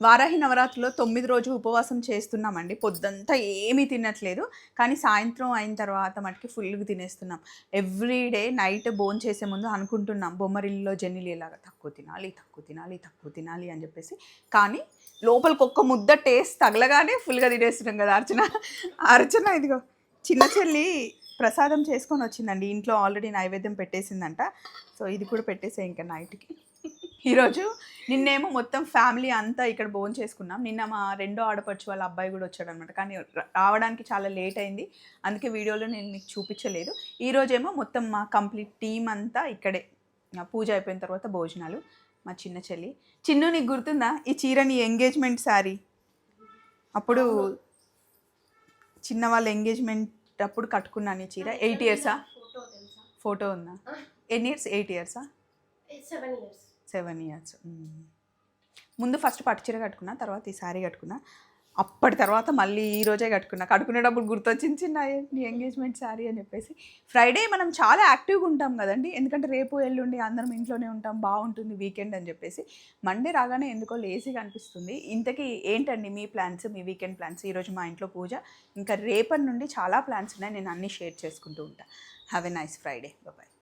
వారాహి నవరాత్రిలో 9 రోజు ఉపవాసం చేస్తున్నామండి. పొద్దంతా ఏమీ తినట్లేదు. కానీ సాయంత్రం అయిన తర్వాత మటుకి ఫుల్‌గా తినేస్తున్నాం. ఎవ్రీ డే నైట్ భోంచేసే ముందు అనుకుంటున్నాం బొమ్మరిల్లులో జెనిలీలాగా తక్కువ తినాలి, తక్కువ తినాలి, తక్కువ తినాలి అని చెప్పేసి. కానీ లోపలికి ఒక్క ముద్ద టేస్ట్ తగలగానే ఫుల్‌గా తినేస్తున్నాం కదా అర్చన. అర్చన ఇదిగో చిన్న చెల్లి ప్రసాదం చేసుకొని వచ్చిందండి. ఇంట్లో ఆల్రెడీ నైవేద్యం పెట్టేసిందంట. సో ఇది కూడా పెట్టేసే ఇంకా నైట్‌కి. ఈరోజు నిన్నేమో మొత్తం ఫ్యామిలీ అంతా ఇక్కడ భోంచేసుకున్నాం. నిన్న మా రెండో ఆడపడుచు వాళ్ళ అబ్బాయి కూడా వచ్చాడనమాట. కానీ రావడానికి చాలా లేట్ అయింది. అందుకే వీడియోలో నేను మీకు చూపించలేదు. ఈరోజేమో మొత్తం మా కంప్లీట్ టీమ్ అంతా ఇక్కడే. పూజ అయిపోయిన తర్వాత భోజనాలు. మా చిన్న చెల్లి. చిన్ను నీకు గుర్తుందా ఈ చీర నీ ఎంగేజ్మెంట్ శారీ? అప్పుడు చిన్న వాళ్ళ ఎంగేజ్మెంట్ అప్పుడు కట్టుకున్నాను ఈ చీర. 8 ఇయర్సా? ఫోటో ఉందా? ఎన్ని ఇయర్స్? 8 ఇయర్సా? 7 ఇయర్స్. ముందు ఫస్ట్ పట్టు చీర కట్టుకున్నా, తర్వాత ఈ శారీ కట్టుకున్నా. అప్పటి తర్వాత మళ్ళీ ఈ రోజే కట్టుకున్నా. కట్టుకునేటప్పుడు గుర్తొచ్చింది చిన్న నీ ఎంగేజ్మెంట్ శారీ అని చెప్పేసి. ఫ్రైడే మనం చాలా యాక్టివ్గా ఉంటాం కదండి. ఎందుకంటే రేపు ఎల్లుండి అందరం ఇంట్లోనే ఉంటాం, బాగుంటుంది వీకెండ్ అని చెప్పేసి. మండే రాగానే ఎందుకో లేజీగా అనిపిస్తుంది. ఇంతకీ ఏంటండి మీ ప్లాన్స్, మీ వీకెండ్ ప్లాన్స్? ఈరోజు మా ఇంట్లో పూజ, ఇంకా రేపటి నుండి చాలా ప్లాన్స్ ఉన్నాయి. నేను అన్నీ షేర్ చేసుకుంటూ ఉంటాను. Have a nice Friday. Bye.